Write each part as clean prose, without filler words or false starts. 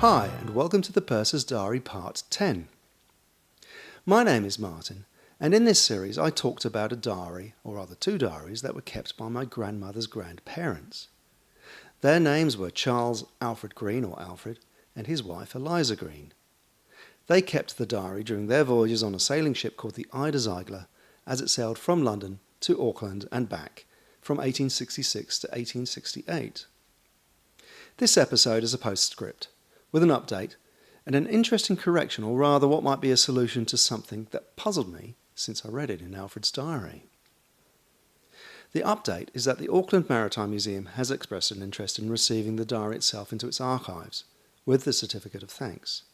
Hi, and welcome to the Purser's Diary Part 10. My name is Martin, and in this series I talked about a diary, or rather two diaries, that were kept by my grandmother's grandparents. Their names were Charles Alfred Green, or Alfred, and his wife Eliza Green. They kept the diary during their voyages on a sailing ship called the Ida Zeigler, as it sailed from London to Auckland and back from 1866 to 1868. This episode is a postscript, with an update and an interesting correction, or rather what might be a solution to something that puzzled me since I read it in Alfred's diary. The update is that the Auckland Maritime Museum has expressed an interest in receiving the diary itself into its archives, with the certificate of thanks.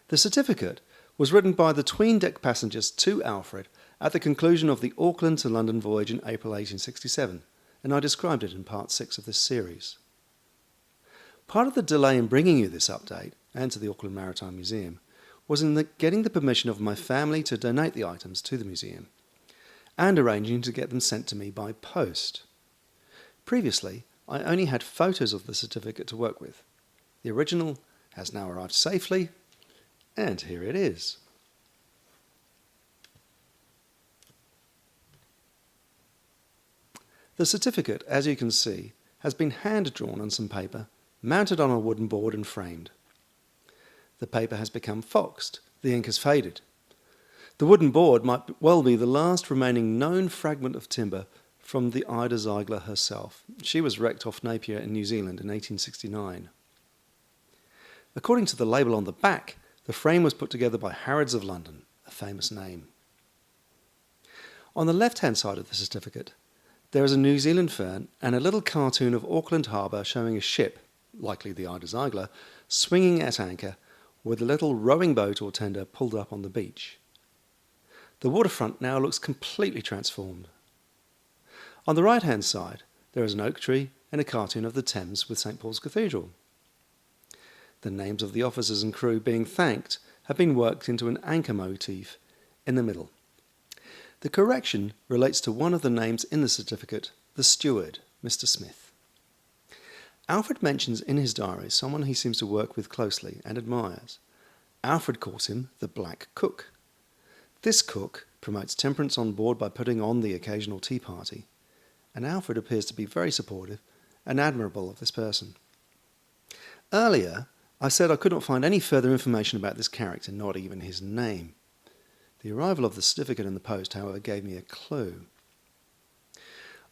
The certificate was written by the tween-deck passengers to Alfred at the conclusion of the Auckland to London voyage in April 1867, and I described it in part 6 of this series. Part of the delay in bringing you this update, and to the Auckland Maritime Museum, was in getting the permission of my family to donate the items to the museum, and arranging to get them sent to me by post. Previously, I only had photos of the certificate to work with. The original has now arrived safely, and here it is. The certificate, as you can see, has been hand-drawn on some paper, mounted on a wooden board and framed. The paper has become foxed, the ink has faded. The wooden board might well be the last remaining known fragment of timber from the Ida Zeigler herself. She was wrecked off Napier in New Zealand in 1869. According to the label on the back, the frame was put together by Harrods of London, a famous name. On the left-hand side of the certificate, there is a New Zealand fern and a little cartoon of Auckland Harbour showing a ship, likely the Ida Zeigler, swinging at anchor with a little rowing boat or tender pulled up on the beach. The waterfront now looks completely transformed. On the right-hand side, there is an oak tree and a cartoon of the Thames with St Paul's Cathedral. The names of the officers and crew being thanked have been worked into an anchor motif in the middle. The correction relates to one of the names in the certificate, the steward, Mr. Smith. Alfred mentions in his diary someone he seems to work with closely and admires. Alfred calls him the Black Cook. This cook promotes temperance on board by putting on the occasional tea party, and Alfred appears to be very supportive and admirable of this person. Earlier, I said I could not find any further information about this character, not even his name. The arrival of the certificate in the post, however, gave me a clue.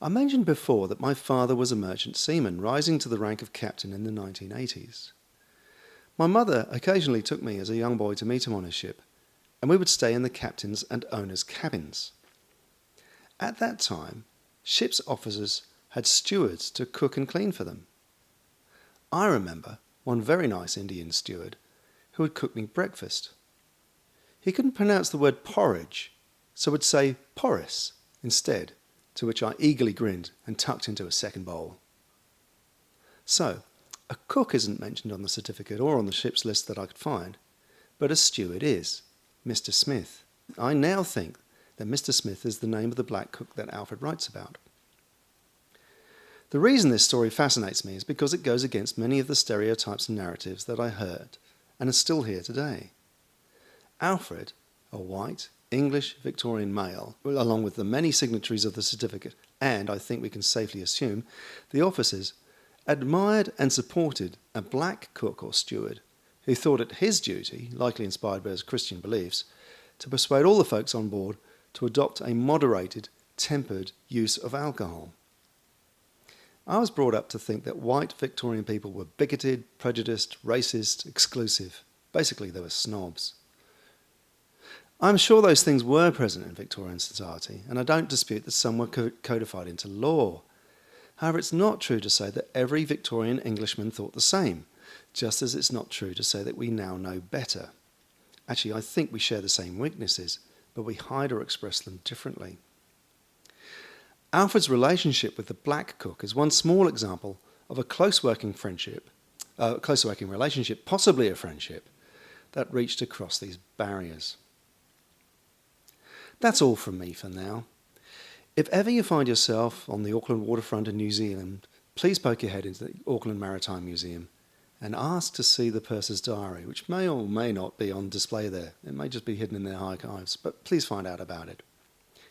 I mentioned before that my father was a merchant seaman, rising to the rank of captain in the 1980s. My mother occasionally took me as a young boy to meet him on his ship, and we would stay in the captain's and owner's cabins. At that time, ship's officers had stewards to cook and clean for them. I remember one very nice Indian steward who would cook me breakfast. He couldn't pronounce the word porridge, so would say porris instead, to which I eagerly grinned and tucked into a second bowl. So, a cook isn't mentioned on the certificate or on the ship's list that I could find, but a steward is, Mr. Smith. I now think that Mr. Smith is the name of the black cook that Alfred writes about. The reason this story fascinates me is because it goes against many of the stereotypes and narratives that I heard and are still here today. Alfred, a white, English Victorian male, along with the many signatories of the certificate, and I think we can safely assume the officers, admired and supported a black cook or steward who thought it his duty, likely inspired by his Christian beliefs, to persuade all the folks on board to adopt a moderated, tempered use of alcohol. I was brought up to think that white Victorian people were bigoted, prejudiced, racist, exclusive. Basically, they were snobs. I'm sure those things were present in Victorian society, and I don't dispute that some were codified into law. However, it's not true to say that every Victorian Englishman thought the same, just as it's not true to say that we now know better. Actually, I think we share the same weaknesses, but we hide or express them differently. Alfred's relationship with the black cook is one small example of a close working relationship, possibly a friendship, that reached across these barriers. That's all from me for now. If ever you find yourself on the Auckland waterfront in New Zealand, please poke your head into the Auckland Maritime Museum and ask to see the purser's diary, which may or may not be on display there. It may just be hidden in their archives, but please find out about it.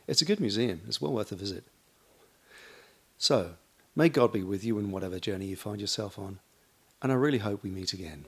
It's a good museum. It's well worth a visit. So, may God be with you in whatever journey you find yourself on, and I really hope we meet again.